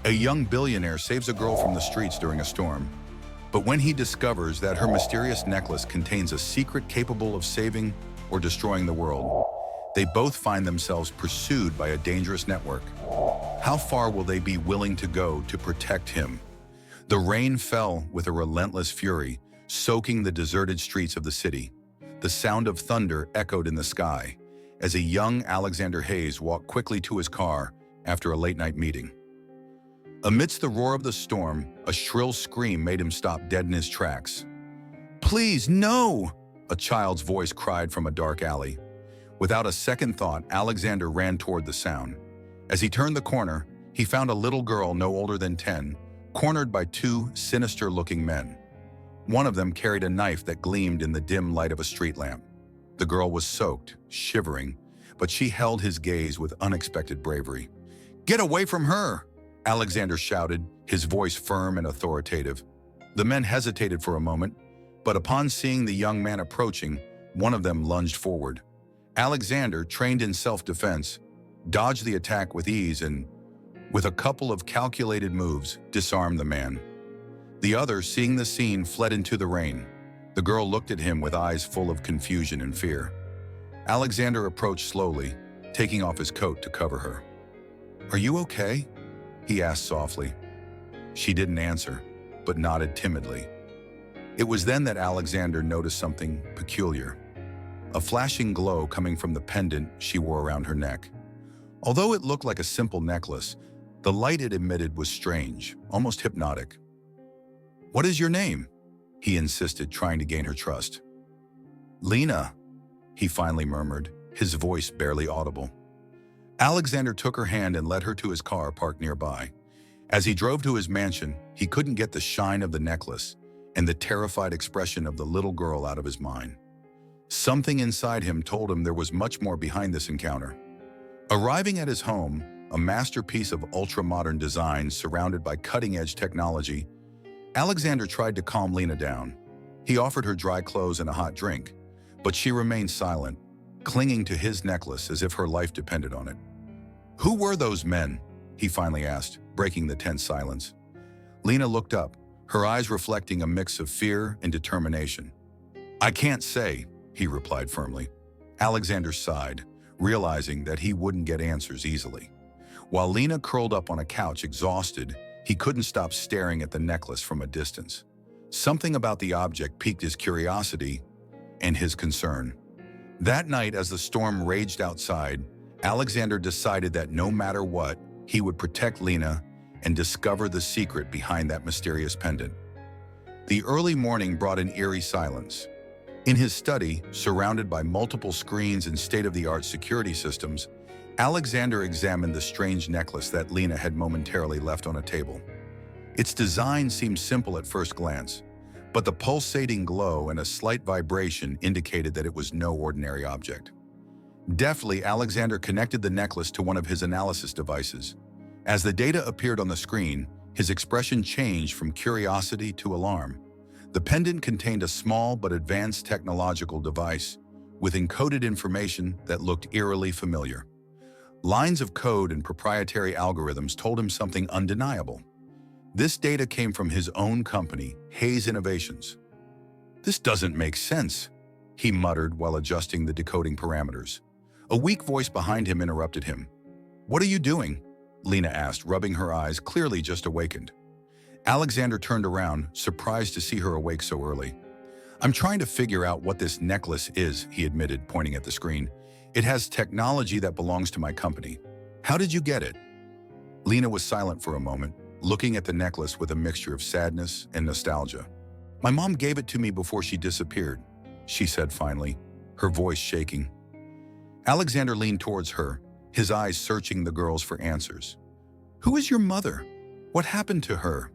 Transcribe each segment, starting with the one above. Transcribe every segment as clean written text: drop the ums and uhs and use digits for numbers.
A young billionaire saves a girl from the streets during a storm, but when he discovers that her mysterious necklace contains a secret capable of saving or destroying the world, they both find themselves pursued by a dangerous network. How far will they be willing to go to protect him? The rain fell with a relentless fury, soaking the deserted streets of the city. The sound of thunder echoed in the sky as a young Alexander Hayes walked quickly to his car after a late-night meeting. Amidst the roar of the storm, a shrill scream made him stop dead in his tracks. "Please, no!" a child's voice cried from a dark alley. Without a second thought, Alexander ran toward the sound. As he turned the corner, he found a little girl no older than 10, cornered by two sinister-looking men. One of them carried a knife that gleamed in the dim light of a street lamp. The girl was soaked, shivering, but she held his gaze with unexpected bravery. "Get away from her!" Alexander shouted, his voice firm and authoritative. The men hesitated for a moment, but upon seeing the young man approaching, one of them lunged forward. Alexander, trained in self-defense, dodged the attack with ease and, with a couple of calculated moves, disarmed the man. The other, seeing the scene, fled into the rain. The girl looked at him with eyes full of confusion and fear. Alexander approached slowly, taking off his coat to cover her. "Are you okay?" he asked softly. She didn't answer, but nodded timidly. It was then that Alexander noticed something peculiar. A flashing glow coming from the pendant she wore around her neck. Although it looked like a simple necklace, the light it emitted was strange, almost hypnotic. "What is your name?" he insisted, trying to gain her trust. "Lena," he finally murmured, his voice barely audible. Alexander took her hand and led her to his car parked nearby. As he drove to his mansion, he couldn't get the shine of the necklace and the terrified expression of the little girl out of his mind. Something inside him told him there was much more behind this encounter. Arriving at his home, a masterpiece of ultra-modern design surrounded by cutting-edge technology, Alexander tried to calm Lena down. He offered her dry clothes and a hot drink, but she remained silent, clinging to his necklace as if her life depended on it. "Who were those men?" he finally asked, breaking the tense silence. Lena looked up, her eyes reflecting a mix of fear and determination. "I can't say," he replied firmly. Alexander sighed, realizing that he wouldn't get answers easily. While Lena curled up on a couch exhausted, he couldn't stop staring at the necklace from a distance. Something about the object piqued his curiosity and his concern. That night, as the storm raged outside, Alexander decided that no matter what, he would protect Lena and discover the secret behind that mysterious pendant. The early morning brought an eerie silence. In his study, surrounded by multiple screens and state-of-the-art security systems, Alexander examined the strange necklace that Lena had momentarily left on a table. Its design seemed simple at first glance, but the pulsating glow and a slight vibration indicated that it was no ordinary object. Deftly, Alexander connected the necklace to one of his analysis devices. As the data appeared on the screen, his expression changed from curiosity to alarm. The pendant contained a small but advanced technological device with encoded information that looked eerily familiar. Lines of code and proprietary algorithms told him something undeniable. This data came from his own company, Hayes Innovations. "This doesn't make sense," he muttered while adjusting the decoding parameters. A weak voice behind him interrupted him. "What are you doing?" Lena asked, rubbing her eyes, clearly just awakened. Alexander turned around, surprised to see her awake so early. "I'm trying to figure out what this necklace is," he admitted, pointing at the screen. "It has technology that belongs to my company. How did you get it?" Lena was silent for a moment, looking at the necklace with a mixture of sadness and nostalgia. "My mom gave it to me before she disappeared," she said finally, her voice shaking. Alexander leaned towards her, his eyes searching the girls for answers. "Who is your mother? What happened to her?"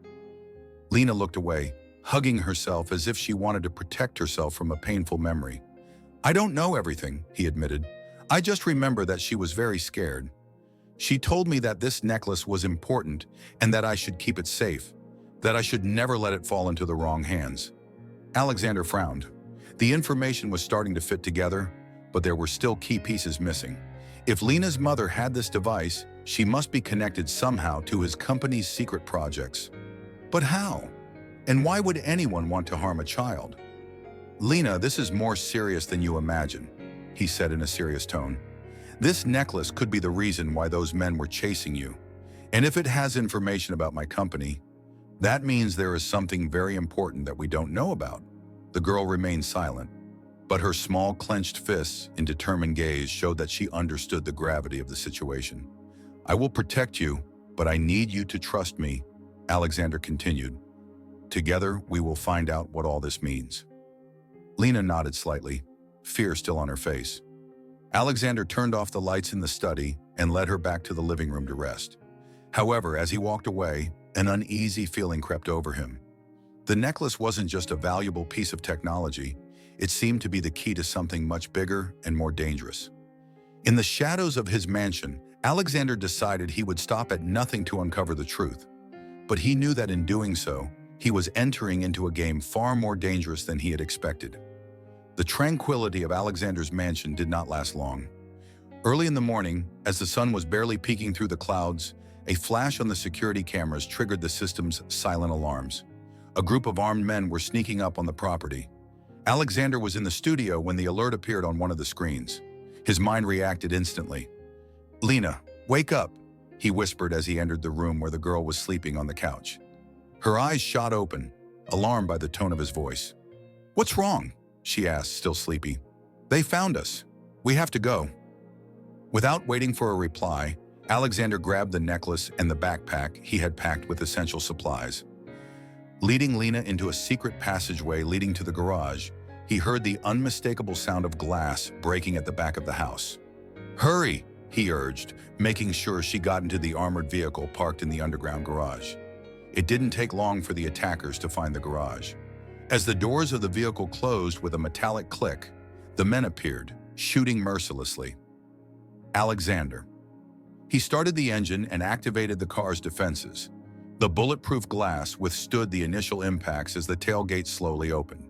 Lena looked away, hugging herself as if she wanted to protect herself from a painful memory. "I don't know everything," he admitted. "I just remember that she was very scared. She told me that this necklace was important and that I should keep it safe, that I should never let it fall into the wrong hands." Alexander frowned. The information was starting to fit together, but there were still key pieces missing. If Lena's mother had this device, She must be connected somehow to his company's secret projects. But how? And why would anyone want to harm a child? Lena, this is more serious than you imagine, he said in a serious tone. This necklace could be the reason why those men were chasing you. And if it has information about my company, that means there is something very important that we don't know about. The girl remained silent, but her small clenched fists and determined gaze showed that she understood the gravity of the situation. I will protect you, but I need you to trust me, Alexander continued. Together, we will find out what all this means. Lena nodded slightly, fear still on her face. Alexander turned off the lights in the study and led her back to the living room to rest. However, as he walked away, an uneasy feeling crept over him. The necklace wasn't just a valuable piece of technology, it seemed to be the key to something much bigger and more dangerous. In the shadows of his mansion, Alexander decided he would stop at nothing to uncover the truth. But he knew that in doing so, he was entering into a game far more dangerous than he had expected. The tranquility of Alexander's mansion did not last long. Early in the morning, as the sun was barely peeking through the clouds, a flash on the security cameras triggered the system's silent alarms. A group of armed men were sneaking up on the property. Alexander was in the studio when the alert appeared on one of the screens. His mind reacted instantly. "Lena, wake up," he whispered as he entered the room where the girl was sleeping on the couch. Her eyes shot open, alarmed by the tone of his voice. "What's wrong?" she asked, still sleepy. "They found us. We have to go." Without waiting for a reply, Alexander grabbed the necklace and the backpack he had packed with essential supplies. Leading Lena into a secret passageway leading to the garage, he heard the unmistakable sound of glass breaking at the back of the house. "Hurry," he urged, making sure she got into the armored vehicle parked in the underground garage. It didn't take long for the attackers to find the garage. As the doors of the vehicle closed with a metallic click, the men appeared, shooting mercilessly. Alexander. He started the engine and activated the car's defenses. The bulletproof glass withstood the initial impacts as the tailgate slowly opened.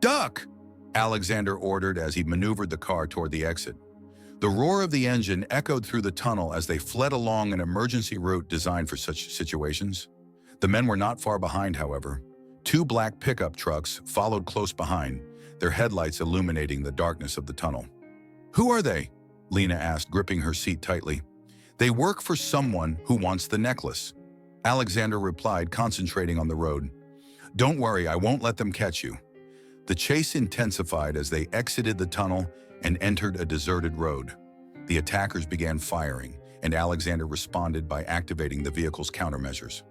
"Duck!" Alexander ordered as he maneuvered the car toward the exit. The roar of the engine echoed through the tunnel as they fled along an emergency route designed for such situations. The men were not far behind, however. Two black pickup trucks followed close behind, their headlights illuminating the darkness of the tunnel. "Who are they?" Lena asked, gripping her seat tightly. "They work for someone who wants the necklace," Alexander replied, concentrating on the road. "Don't worry, I won't let them catch you." The chase intensified as they exited the tunnel and entered a deserted road. The attackers began firing, and Alexander responded by activating the vehicle's countermeasures.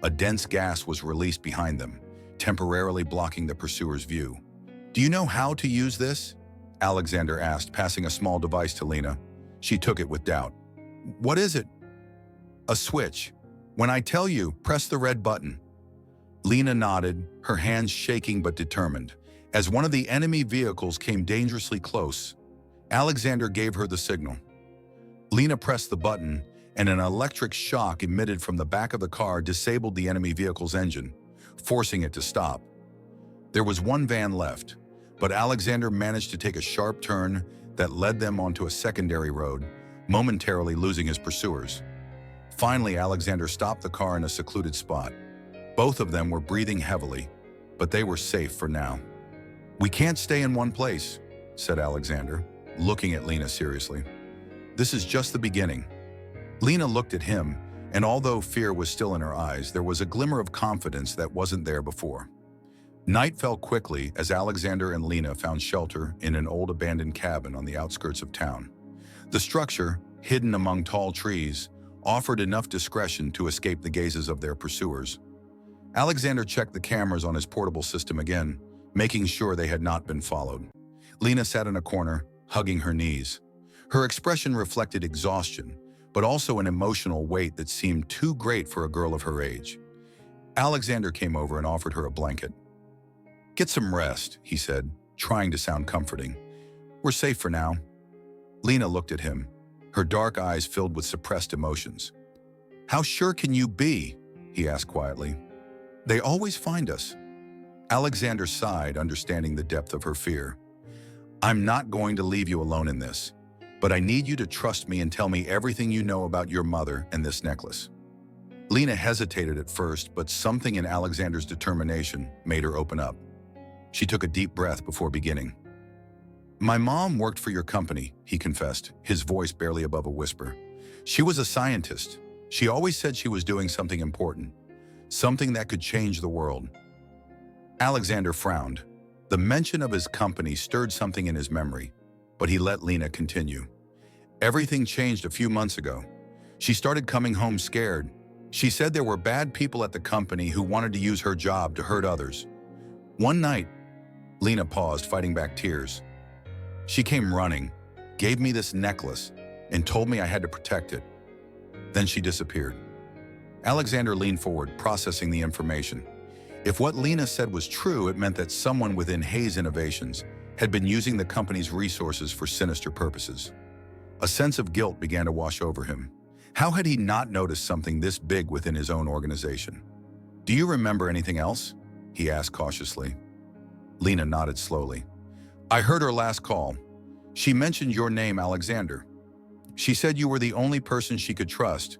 A dense gas was released behind them, temporarily blocking the pursuers' view. "Do you know how to use this?" Alexander asked, passing a small device to Lena. She took it with doubt. "What is it?" "A switch. When I tell you, press the red button." Lena nodded, her hands shaking but determined. As one of the enemy vehicles came dangerously close, Alexander gave her the signal. Lena pressed the button, and an electric shock emitted from the back of the car disabled the enemy vehicle's engine, forcing it to stop. There was one van left, but Alexander managed to take a sharp turn that led them onto a secondary road, momentarily losing his pursuers. Finally, Alexander stopped the car in a secluded spot. Both of them were breathing heavily, but they were safe for now. "We can't stay in one place," said Alexander, looking at Lena seriously. "This is just the beginning." Lena looked at him, and although fear was still in her eyes, there was a glimmer of confidence that wasn't there before. Night fell quickly as Alexander and Lena found shelter in an old abandoned cabin on the outskirts of town. The structure, hidden among tall trees, offered enough discretion to escape the gazes of their pursuers. Alexander checked the cameras on his portable system again, making sure they had not been followed. Lena sat in a corner, hugging her knees. Her expression reflected exhaustion, but also an emotional weight that seemed too great for a girl of her age. Alexander came over and offered her a blanket. "Get some rest," he said, trying to sound comforting. "We're safe for now." Lena looked at him, her dark eyes filled with suppressed emotions. "How sure can you be?" he asked quietly. "They always find us." Alexander sighed, understanding the depth of her fear. "I'm not going to leave you alone in this. but I need you to trust me and tell me everything you know about your mother and this necklace." Lena hesitated at first, but something in Alexander's determination made her open up. She took a deep breath before beginning. "My mom worked for your company," he confessed, his voice barely above a whisper. "She was a scientist. She always said she was doing something important, something that could change the world." Alexander frowned. The mention of his company stirred something in his memory, but he let Lena continue. "Everything changed a few months ago. She started coming home scared. She said there were bad people at the company who wanted to use her job to hurt others. One night," Lena paused, fighting back tears, "she came running, gave me this necklace, and told me I had to protect it. Then she disappeared." Alexander leaned forward, processing the information. If what Lena said was true, it meant that someone within Hayes Innovations had been using the company's resources for sinister purposes. A sense of guilt began to wash over him. How had he not noticed something this big within his own organization? "Do you remember anything else?" he asked cautiously. Lena nodded slowly. "I heard her last call. She mentioned your name, Alexander. She said you were the only person she could trust,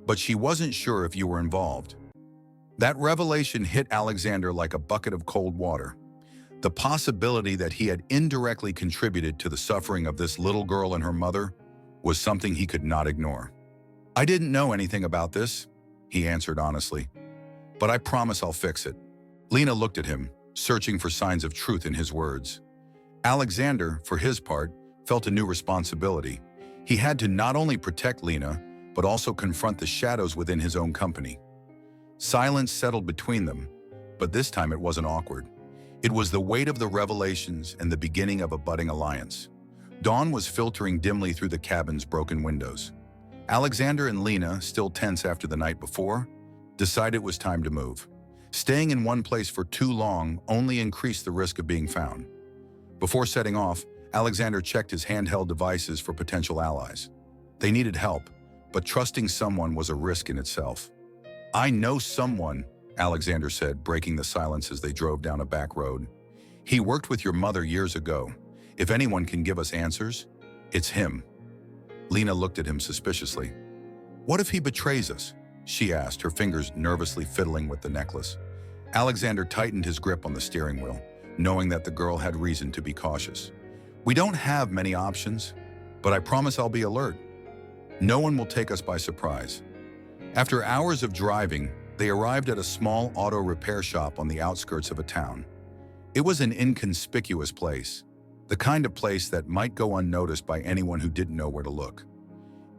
but she wasn't sure if you were involved." That revelation hit Alexander like a bucket of cold water. The possibility that he had indirectly contributed to the suffering of this little girl and her mother was something he could not ignore. "I didn't know anything about this," he answered honestly, "but I promise I'll fix it." Lena looked at him, searching for signs of truth in his words. Alexander, for his part, felt a new responsibility. He had to not only protect Lena, but also confront the shadows within his own company. Silence settled between them, but this time it wasn't awkward. It was the weight of the revelations and the beginning of a budding alliance. Dawn was filtering dimly through the cabin's broken windows. Alexander and Lena, still tense after the night before, decided it was time to move. Staying in one place for too long only increased the risk of being found. Before setting off, Alexander checked his handheld devices for potential allies. They needed help, but trusting someone was a risk in itself. "I know someone," Alexander said, breaking the silence as they drove down a back road. "He worked with your mother years ago. If anyone can give us answers, it's him." Lena looked at him suspiciously. "What if he betrays us?" she asked, her fingers nervously fiddling with the necklace. Alexander tightened his grip on the steering wheel, knowing that the girl had reason to be cautious. "We don't have many options, but I promise I'll be alert. No one will take us by surprise." After hours of driving, they arrived at a small auto repair shop on the outskirts of a town. It was an inconspicuous place, the kind of place that might go unnoticed by anyone who didn't know where to look.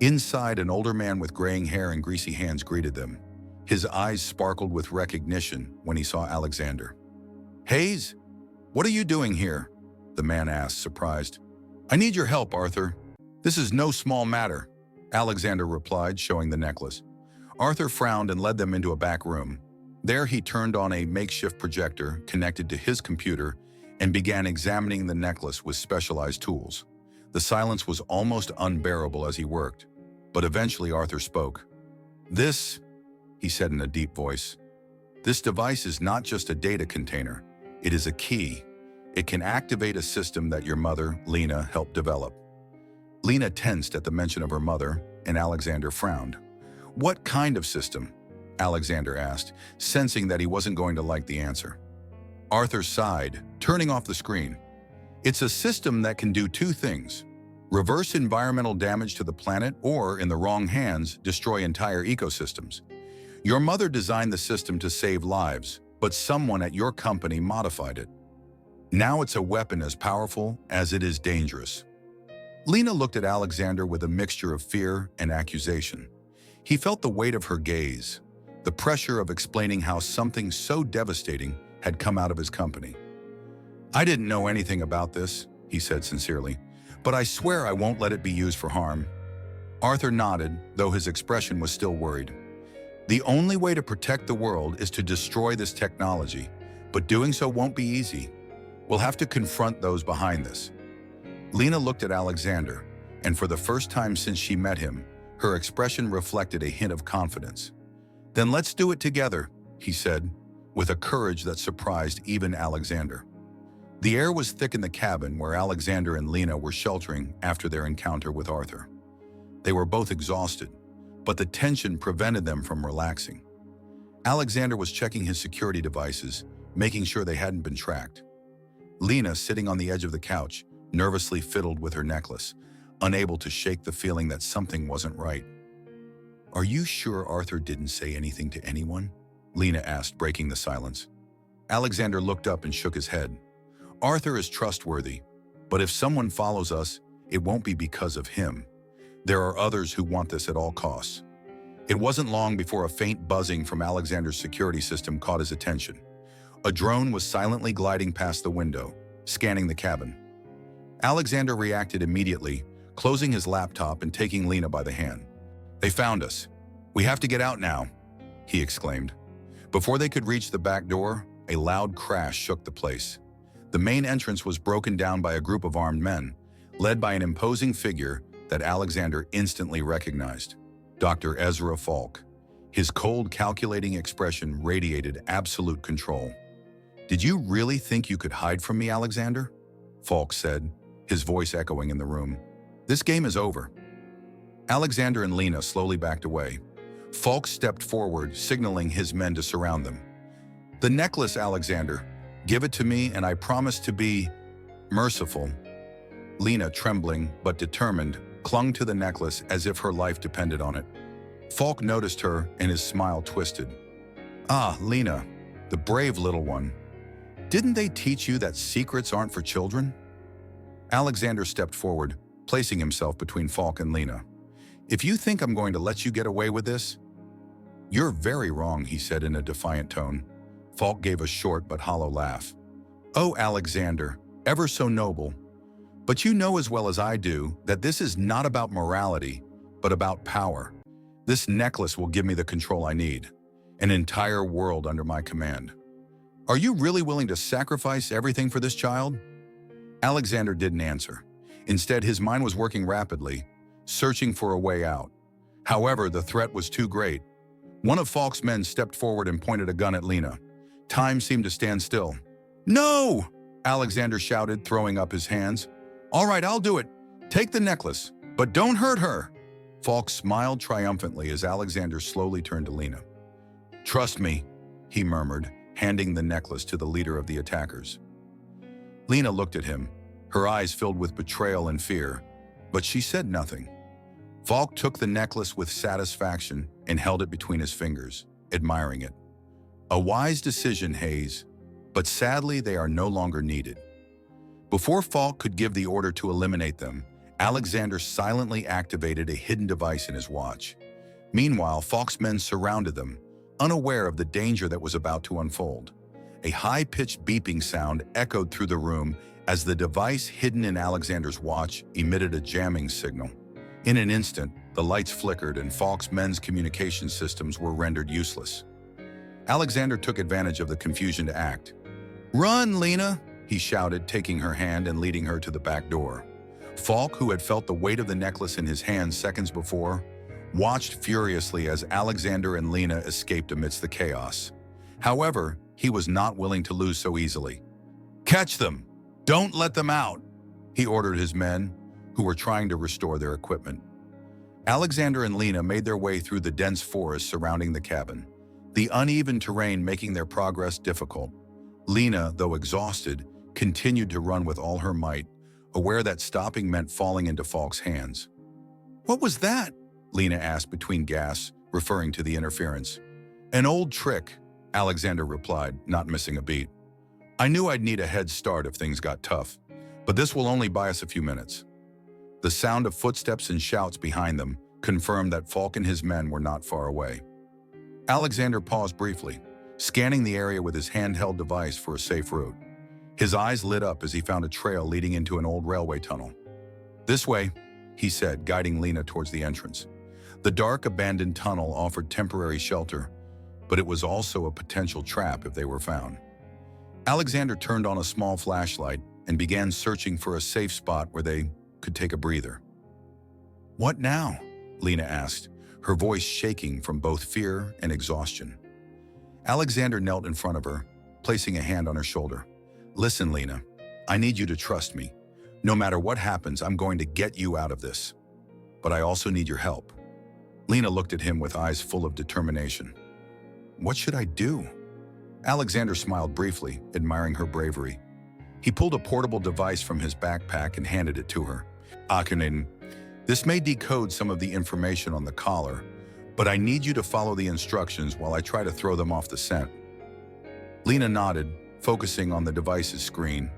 Inside, an older man with graying hair and greasy hands greeted them. His eyes sparkled with recognition when he saw Alexander. "Hayes, what are you doing here?" the man asked, surprised. "I need your help, Arthur. This is no small matter," Alexander replied, showing the necklace. Arthur frowned and led them into a back room. There he turned on a makeshift projector connected to his computer and began examining the necklace with specialized tools. The silence was almost unbearable as he worked, but eventually Arthur spoke. "This," he said in a deep voice, "this device is not just a data container. It is a key. It can activate a system that your mother, Lena, helped develop." Lena tensed at the mention of her mother, and Alexander frowned. "What kind of system?" Alexander asked, sensing that he wasn't going to like the answer. Arthur sighed, turning off the screen. "It's a system that can do two things: reverse environmental damage to the planet or, in the wrong hands, destroy entire ecosystems. Your mother designed the system to save lives, but someone at your company modified it. Now it's a weapon as powerful as it is dangerous." Lena looked at Alexander with a mixture of fear and accusation. He felt the weight of her gaze, the pressure of explaining how something so devastating had come out of his company. "I didn't know anything about this," he said sincerely, "but I swear I won't let it be used for harm." Arthur nodded, though his expression was still worried. "The only way to protect the world is to destroy this technology, but doing so won't be easy. We'll have to confront those behind this." Lena looked at Alexander, and for the first time since she met him, her expression reflected a hint of confidence. "Then let's do it together," he said, with a courage that surprised even Alexander. The air was thick in the cabin where Alexander and Lena were sheltering after their encounter with Arthur. They were both exhausted, but the tension prevented them from relaxing. Alexander was checking his security devices, making sure they hadn't been tracked. Lena, sitting on the edge of the couch, nervously fiddled with her necklace, unable to shake the feeling that something wasn't right. "Are you sure Arthur didn't say anything to anyone?" Lena asked, breaking the silence. Alexander looked up and shook his head. "Arthur is trustworthy, but if someone follows us, it won't be because of him. There are others who want this at all costs." It wasn't long before a faint buzzing from Alexander's security system caught his attention. A drone was silently gliding past the window, scanning the cabin. Alexander reacted immediately, closing his laptop and taking Lena by the hand. "They found us. We have to get out now," he exclaimed. Before they could reach the back door, a loud crash shook the place. The main entrance was broken down by a group of armed men, led by an imposing figure that Alexander instantly recognized: Dr. Ezra Falk. His cold, calculating expression radiated absolute control. "Did you really think you could hide from me, Alexander?" Falk said, his voice echoing in the room. "This game is over." Alexander and Lena slowly backed away. Falk stepped forward, signaling his men to surround them. "The necklace, Alexander. Give it to me, and I promise to be merciful." Lena, trembling but determined, clung to the necklace as if her life depended on it. Falk noticed her, and his smile twisted. "Ah, Lena, the brave little one. Didn't they teach you that secrets aren't for children?" Alexander stepped forward, placing himself between Falk and Lena. "If you think I'm going to let you get away with this, you're very wrong," he said in a defiant tone. Falk gave a short but hollow laugh. "Oh, Alexander, ever so noble. But you know as well as I do that this is not about morality, but about power. This necklace will give me the control I need, an entire world under my command. Are you really willing to sacrifice everything for this child?" Alexander didn't answer. Instead, his mind was working rapidly, searching for a way out. However, the threat was too great. One of Falk's men stepped forward and pointed a gun at Lena. Time seemed to stand still. "No!" Alexander shouted, throwing up his hands. "All right, I'll do it. Take the necklace, but don't hurt her." Falk smiled triumphantly as Alexander slowly turned to Lena. "Trust me," he murmured, handing the necklace to the leader of the attackers. Lena looked at him, her eyes filled with betrayal and fear, but she said nothing. Falk took the necklace with satisfaction and held it between his fingers, admiring it. A wise decision, Hayes, but sadly they are no longer needed. Before Falk could give the order to eliminate them, Alexander silently activated a hidden device in his watch. Meanwhile, Falk's men surrounded them, unaware of the danger that was about to unfold. A high-pitched beeping sound echoed through the room as the device hidden in Alexander's watch emitted a jamming signal. In an instant, the lights flickered and Falk's men's communication systems were rendered useless. Alexander took advantage of the confusion to act. "Run, Lena!" he shouted, taking her hand and leading her to the back door. Falk, who had felt the weight of the necklace in his hands seconds before, watched furiously as Alexander and Lena escaped amidst the chaos. However, he was not willing to lose so easily. "Catch them! Don't let them out!" he ordered his men, who were trying to restore their equipment. Alexander and Lena made their way through the dense forest surrounding the cabin, the uneven terrain making their progress difficult. Lena, though exhausted, continued to run with all her might, aware that stopping meant falling into Falk's hands. "What was that?" Lena asked between gasps, referring to the interference. "An old trick," Alexander replied, not missing a beat. "I knew I'd need a head start if things got tough, but this will only buy us a few minutes." The sound of footsteps and shouts behind them confirmed that Falk and his men were not far away. Alexander paused briefly, scanning the area with his handheld device for a safe route. His eyes lit up as he found a trail leading into an old railway tunnel. "This way," he said, guiding Lena towards the entrance. The dark, abandoned tunnel offered temporary shelter, but it was also a potential trap if they were found. Alexander turned on a small flashlight and began searching for a safe spot where they could take a breather. "What now?" Lena asked, her voice shaking from both fear and exhaustion. Alexander knelt in front of her, placing a hand on her shoulder. "Listen, Lena, I need you to trust me. No matter what happens, I'm going to get you out of this. But I also need your help." Lena looked at him with eyes full of determination. "What should I do?" Alexander smiled briefly, admiring her bravery. He pulled a portable device from his backpack and handed it to her. "Akunin, this may decode some of the information on the collar, but I need you to follow the instructions while I try to throw them off the scent." Lena nodded, focusing on the device's screen.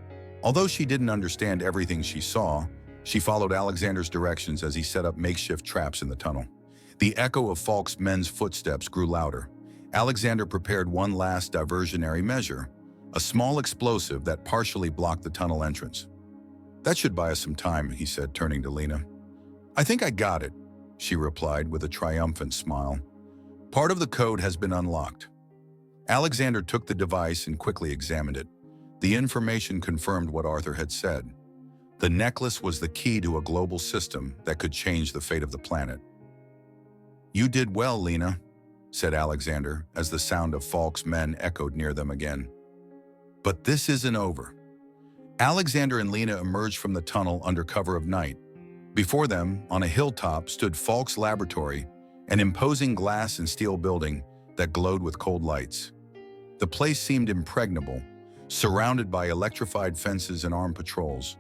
Although she didn't understand everything she saw, she followed Alexander's directions as he set up makeshift traps in the tunnel. The echo of Falk's men's footsteps grew louder. Alexander prepared one last diversionary measure, a small explosive that partially blocked the tunnel entrance. "That should buy us some time," he said, turning to Lena. "I think I got it," she replied with a triumphant smile. "Part of the code has been unlocked." Alexander took the device and quickly examined it. The information confirmed what Arthur had said. The necklace was the key to a global system that could change the fate of the planet. "You did well, Lena," said Alexander as the sound of Falk's men echoed near them again. But this isn't over. Alexander and Lena emerged from the tunnel under cover of night. Before them, on a hilltop, stood Falk's laboratory, an imposing glass and steel building that glowed with cold lights. The place seemed impregnable, surrounded by electrified fences and armed patrols.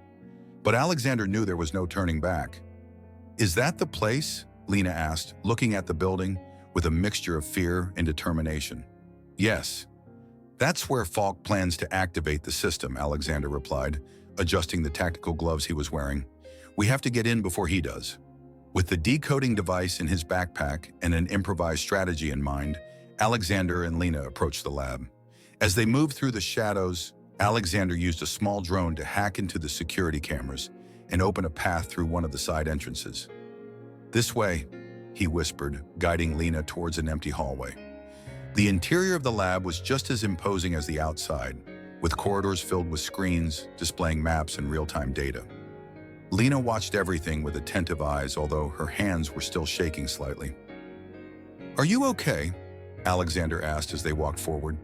But Alexander knew there was no turning back. "Is that the place?" Lena asked, looking at the building with a mixture of fear and determination. "Yes. That's where Falk plans to activate the system," Alexander replied, adjusting the tactical gloves he was wearing. "We have to get in before he does." With the decoding device in his backpack and an improvised strategy in mind, Alexander and Lena approached the lab. As they moved through the shadows, Alexander used a small drone to hack into the security cameras and open a path through one of the side entrances. "This way," he whispered, guiding Lena towards an empty hallway. The interior of the lab was just as imposing as the outside, with corridors filled with screens displaying maps and real-time data. Lena watched everything with attentive eyes, although her hands were still shaking slightly. "Are you okay?" Alexander asked as they walked forward.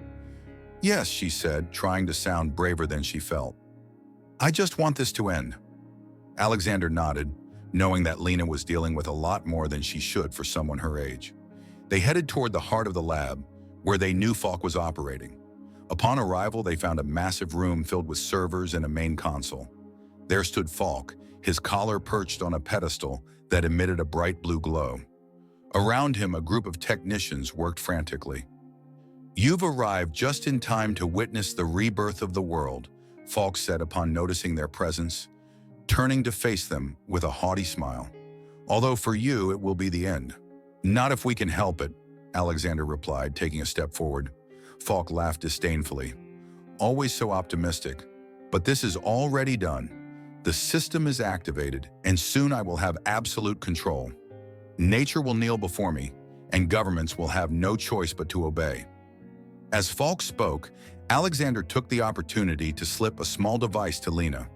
"Yes," she said, trying to sound braver than she felt. "I just want this to end." Alexander nodded, knowing that Lena was dealing with a lot more than she should for someone her age. They headed toward the heart of the lab, where they knew Falk was operating. Upon arrival, they found a massive room filled with servers and a main console. There stood Falk, his collar perched on a pedestal that emitted a bright blue glow. Around him, a group of technicians worked frantically. "You've arrived just in time to witness the rebirth of the world," Falk said upon noticing their presence, turning to face them with a haughty smile. "Although for you, it will be the end." "Not if we can help it," Alexander replied, taking a step forward. Falk laughed disdainfully. "Always so optimistic. But this is already done. The system is activated, and soon I will have absolute control. Nature will kneel before me, and governments will have no choice but to obey." As Falk spoke, Alexander took the opportunity to slip a small device to Lena.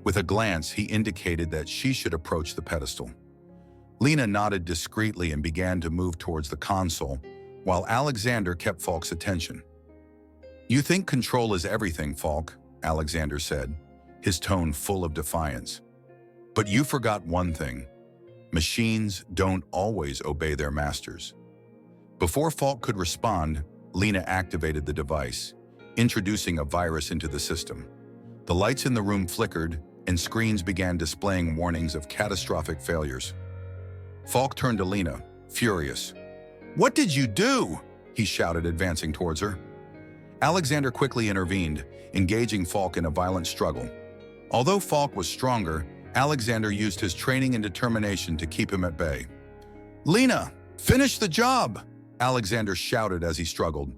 With a glance, he indicated that she should approach the pedestal. Lena nodded discreetly and began to move towards the console, while Alexander kept Falk's attention. "You think control is everything, Falk," Alexander said, his tone full of defiance. "But you forgot one thing. Machines don't always obey their masters." Before Falk could respond, Lena activated the device, introducing a virus into the system. The lights in the room flickered, and screens began displaying warnings of catastrophic failures. Falk turned to Lena, furious. "What did you do?" he shouted, advancing towards her. Alexander quickly intervened, engaging Falk in a violent struggle. Although Falk was stronger, Alexander used his training and determination to keep him at bay. "Lena, finish the job!" Alexander shouted as he struggled.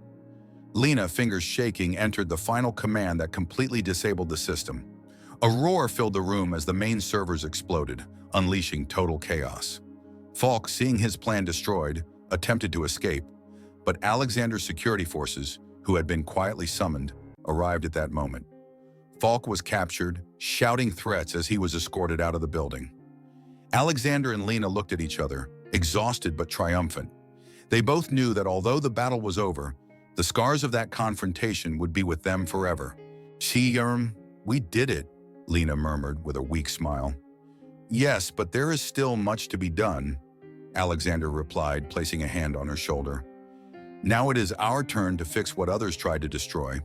Lena, fingers shaking, entered the final command that completely disabled the system. A roar filled the room as the main servers exploded, unleashing total chaos. Falk, seeing his plan destroyed, attempted to escape, but Alexander's security forces, who had been quietly summoned, arrived at that moment. Falk was captured, shouting threats as he was escorted out of the building. Alexander and Lena looked at each other, exhausted but triumphant. They both knew that although the battle was over, the scars of that confrontation would be with them forever. "We did it," Lena murmured with a weak smile. Yes, but there is still much to be done, Alexander replied, placing a hand on her shoulder. Now it is our turn to fix what others tried to destroy.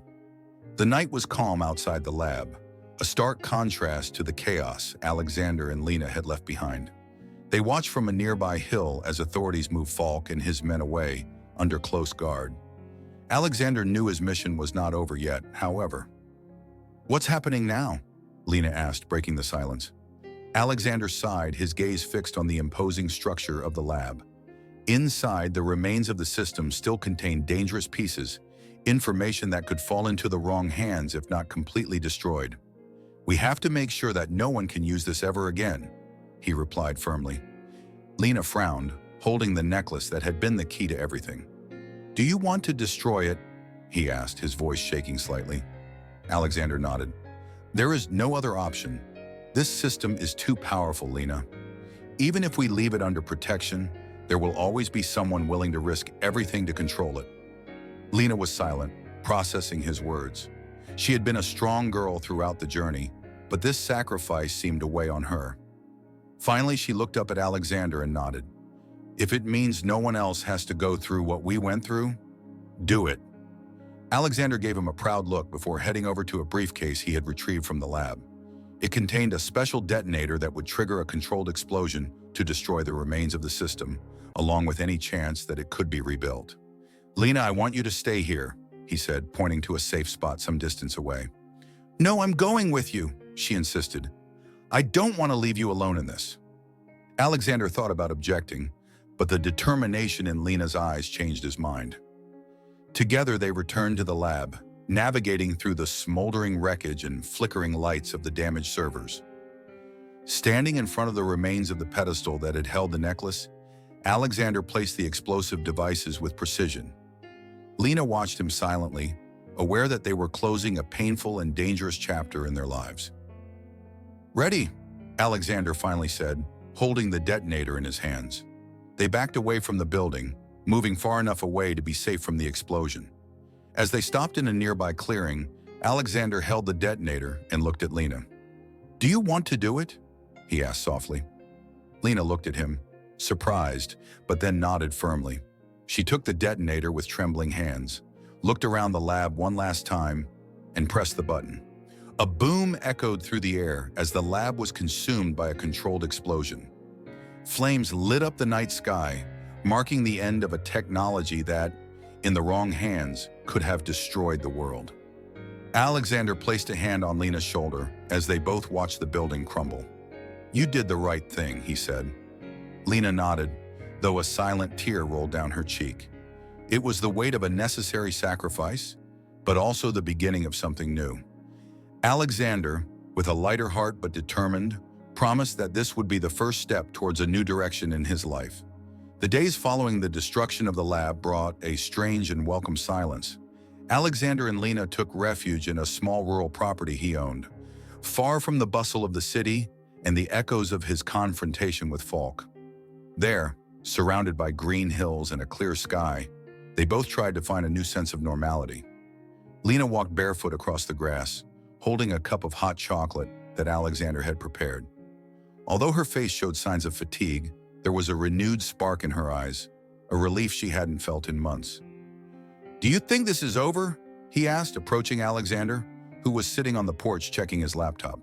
The night was calm outside the lab, a stark contrast to the chaos Alexander and Lena had left behind. They watched from a nearby hill as authorities moved Falk and his men away, under close guard. Alexander knew his mission was not over yet, however. What's happening now? Lena asked, breaking the silence. Alexander sighed, his gaze fixed on the imposing structure of the lab. Inside, the remains of the system still contained dangerous pieces, information that could fall into the wrong hands if not completely destroyed. We have to make sure that no one can use this ever again, he replied firmly. Lena frowned, holding the necklace that had been the key to everything. Do you want to destroy it? He asked, his voice shaking slightly. Alexander nodded. There is no other option. This system is too powerful, Lena. Even if we leave it under protection, there will always be someone willing to risk everything to control it. Lena was silent, processing his words. She had been a strong girl throughout the journey, but this sacrifice seemed to weigh on her. Finally, she looked up at Alexander and nodded. If it means no one else has to go through what we went through, do it. Alexander gave him a proud look before heading over to a briefcase he had retrieved from the lab. It contained a special detonator that would trigger a controlled explosion to destroy the remains of the system, along with any chance that it could be rebuilt. Lena, I want you to stay here, he said, pointing to a safe spot some distance away. No, I'm going with you, she insisted. I don't want to leave you alone in this. Alexander thought about objecting, but the determination in Lena's eyes changed his mind. Together they returned to the lab, navigating through the smoldering wreckage and flickering lights of the damaged servers. Standing in front of the remains of the pedestal that had held the necklace, Alexander placed the explosive devices with precision. Lena watched him silently, aware that they were closing a painful and dangerous chapter in their lives. Ready, Alexander finally said, holding the detonator in his hands. They backed away from the building, moving far enough away to be safe from the explosion. As they stopped in a nearby clearing, Alexander held the detonator and looked at Lena. Do you want to do it? He asked softly. Lena looked at him, surprised, but then nodded firmly. She took the detonator with trembling hands, looked around the lab one last time, and pressed the button. A boom echoed through the air as the lab was consumed by a controlled explosion. Flames lit up the night sky, marking the end of a technology that, in the wrong hands, could have destroyed the world. Alexander placed a hand on Lena's shoulder as they both watched the building crumble. You did the right thing, he said. Lena nodded, though a silent tear rolled down her cheek. It was the weight of a necessary sacrifice, but also the beginning of something new. Alexander, with a lighter heart but determined, promised that this would be the first step towards a new direction in his life. The days following the destruction of the lab brought a strange and welcome silence. Alexander and Lena took refuge in a small rural property he owned, far from the bustle of the city and the echoes of his confrontation with Falk. There, surrounded by green hills and a clear sky, they both tried to find a new sense of normality. Lena walked barefoot across the grass, holding a cup of hot chocolate that Alexander had prepared. Although her face showed signs of fatigue, there was a renewed spark in her eyes, a relief she hadn't felt in months. Do you think this is over? He asked, approaching Alexander, who was sitting on the porch checking his laptop.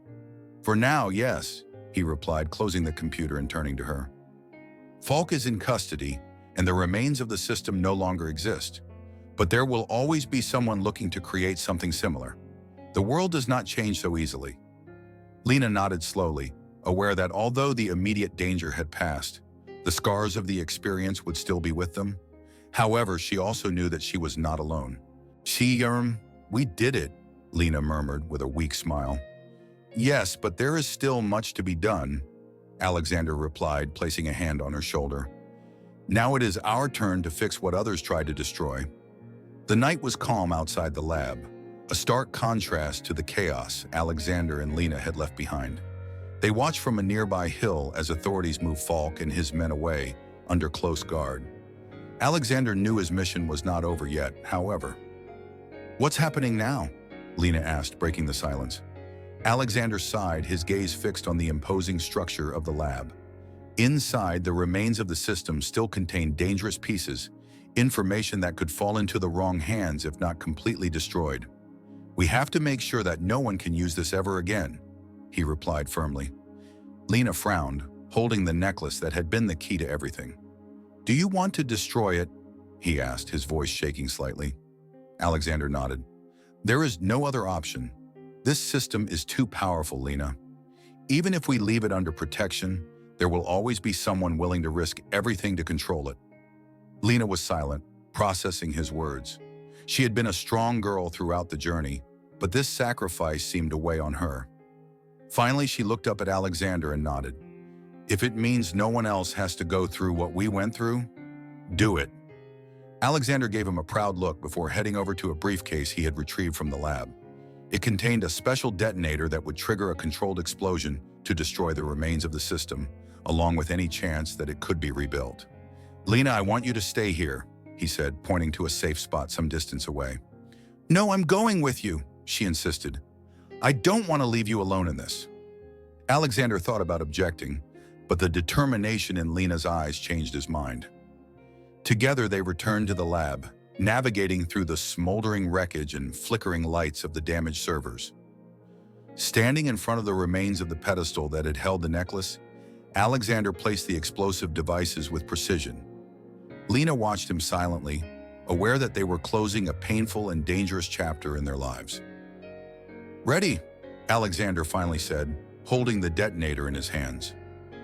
For now, yes, he replied, closing the computer and turning to her. Falk is in custody, and the remains of the system no longer exist. But there will always be someone looking to create something similar. The world does not change so easily. Lena nodded slowly, aware that although the immediate danger had passed, the scars of the experience would still be with them. However, she also knew that she was not alone. We did it, Lena murmured with a weak smile. Yes, but there is still much to be done, Alexander replied, placing a hand on her shoulder. Now it is our turn to fix what others tried to destroy. The night was calm outside the lab, a stark contrast to the chaos Alexander and Lena had left behind. They watched from a nearby hill as authorities moved Falk and his men away, under close guard. Alexander knew his mission was not over yet, however. What's happening now? Lena asked, breaking the silence. Alexander sighed, his gaze fixed on the imposing structure of the lab. Inside, the remains of the system still contained dangerous pieces, information that could fall into the wrong hands if not completely destroyed. "We have to make sure that no one can use this ever again," he replied firmly. Lena frowned, holding the necklace that had been the key to everything. "Do you want to destroy it?" he asked, his voice shaking slightly. Alexander nodded. "There is no other option. This system is too powerful, Lena. Even if we leave it under protection, there will always be someone willing to risk everything to control it." Lena was silent, processing his words. She had been a strong girl throughout the journey, but this sacrifice seemed to weigh on her. Finally, she looked up at Alexander and nodded. "If it means no one else has to go through what we went through, do it." Alexander gave him a proud look before heading over to a briefcase he had retrieved from the lab. It contained a special detonator that would trigger a controlled explosion to destroy the remains of the system, along with any chance that it could be rebuilt. "Lena, I want you to stay here," he said, pointing to a safe spot some distance away. "No, I'm going with you," she insisted. "I don't want to leave you alone in this." Alexander thought about objecting, but the determination in Lena's eyes changed his mind. Together they returned to the lab, navigating through the smoldering wreckage and flickering lights of the damaged servers. Standing in front of the remains of the pedestal that had held the necklace, Alexander placed the explosive devices with precision. Lena watched him silently, aware that they were closing a painful and dangerous chapter in their lives. "Ready," Alexander finally said, holding the detonator in his hands.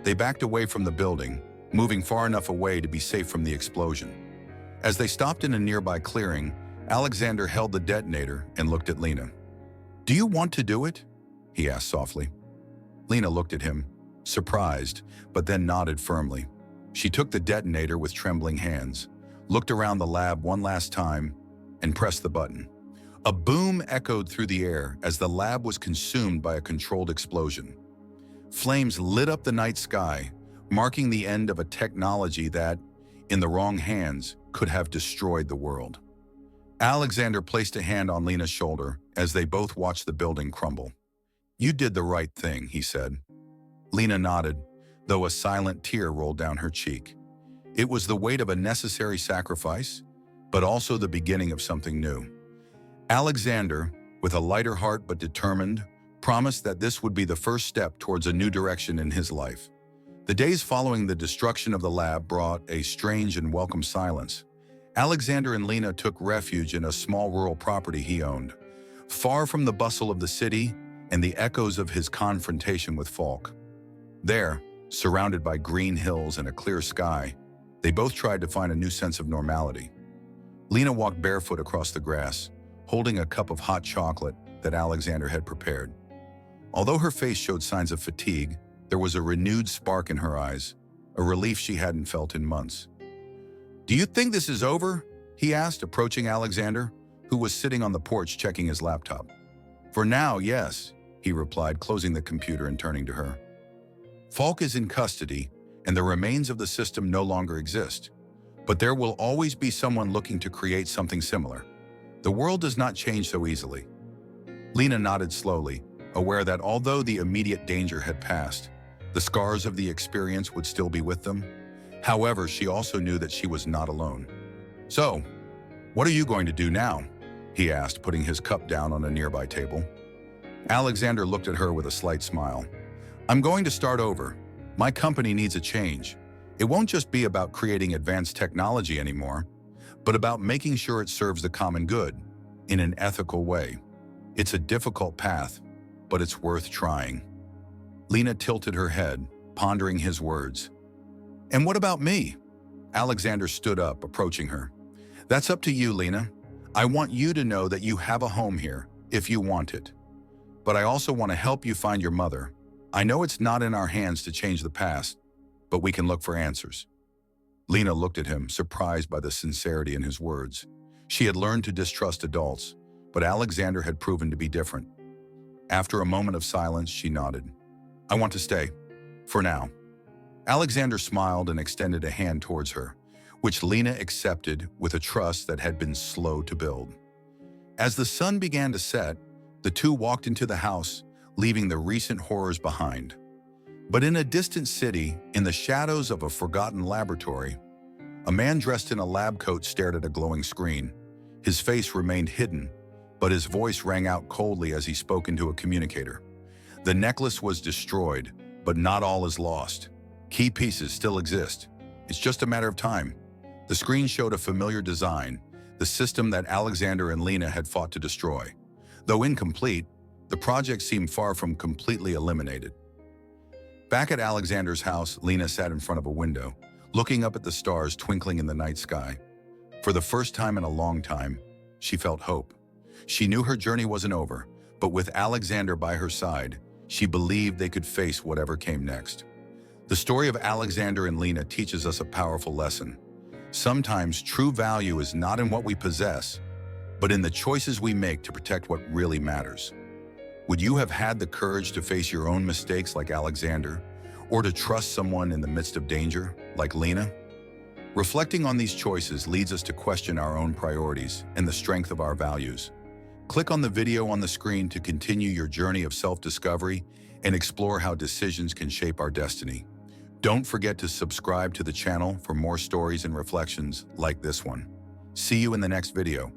They backed away from the building, moving far enough away to be safe from the explosion. As they stopped in a nearby clearing, Alexander held the detonator and looked at Lena. "Do you want to do it?" he asked softly. Lena looked at him, surprised, but then nodded firmly. She took the detonator with trembling hands, looked around the lab one last time, and pressed the button. A boom echoed through the air as the lab was consumed by a controlled explosion. Flames lit up the night sky, marking the end of a technology that, in the wrong hands, could have destroyed the world. Alexander placed a hand on Lena's shoulder as they both watched the building crumble. "You did the right thing," he said. Lena nodded, though a silent tear rolled down her cheek. It was the weight of a necessary sacrifice, but also the beginning of something new. Alexander, with a lighter heart but determined, promised that this would be the first step towards a new direction in his life. The days following the destruction of the lab brought a strange and welcome silence. Alexander and Lena took refuge in a small rural property he owned, far from the bustle of the city and the echoes of his confrontation with Falk. There, surrounded by green hills and a clear sky, they both tried to find a new sense of normality. Lena walked barefoot across the grass, holding a cup of hot chocolate that Alexander had prepared. Although her face showed signs of fatigue, there was a renewed spark in her eyes, a relief she hadn't felt in months. "Do you think this is over?" he asked, approaching Alexander, who was sitting on the porch checking his laptop. "For now, yes," he replied, closing the computer and turning to her. "Falk is in custody, and the remains of the system no longer exist. But there will always be someone looking to create something similar. The world does not change so easily." Lena nodded slowly, aware that although the immediate danger had passed, the scars of the experience would still be with them. However, she also knew that she was not alone. "So, what are you going to do now?" he asked, putting his cup down on a nearby table. Alexander looked at her with a slight smile. "I'm going to start over. My company needs a change. It won't just be about creating advanced technology anymore, but about making sure it serves the common good in an ethical way. It's a difficult path, but it's worth trying." Lena tilted her head, pondering his words. "And what about me?" Alexander stood up, approaching her. "That's up to you, Lena. I want you to know that you have a home here, if you want it. But I also want to help you find your mother. I know it's not in our hands to change the past, but we can look for answers." Lena looked at him, surprised by the sincerity in his words. She had learned to distrust adults, but Alexander had proven to be different. After a moment of silence, she nodded. "I want to stay. For now." Alexander smiled and extended a hand towards her, which Lena accepted with a trust that had been slow to build. As the sun began to set, the two walked into the house, leaving the recent horrors behind. But in a distant city, in the shadows of a forgotten laboratory, a man dressed in a lab coat stared at a glowing screen. His face remained hidden, but his voice rang out coldly as he spoke into a communicator. The necklace was destroyed, but not all is lost. Key pieces still exist. It's just a matter of time. The screen showed a familiar design, the system that Alexander and Lena had fought to destroy. Though incomplete, the project seemed far from completely eliminated. Back at Alexander's house, Lena sat in front of a window, looking up at the stars twinkling in the night sky. For the first time in a long time, she felt hope. She knew her journey wasn't over, but with Alexander by her side, she believed they could face whatever came next. The story of Alexander and Lena teaches us a powerful lesson. Sometimes true value is not in what we possess, but in the choices we make to protect what really matters. Would you have had the courage to face your own mistakes like Alexander, or to trust someone in the midst of danger like Lena? Reflecting on these choices leads us to question our own priorities and the strength of our values. Click on the video on the screen to continue your journey of self-discovery and explore how decisions can shape our destiny. Don't forget to subscribe to the channel for more stories and reflections like this one. See you in the next video.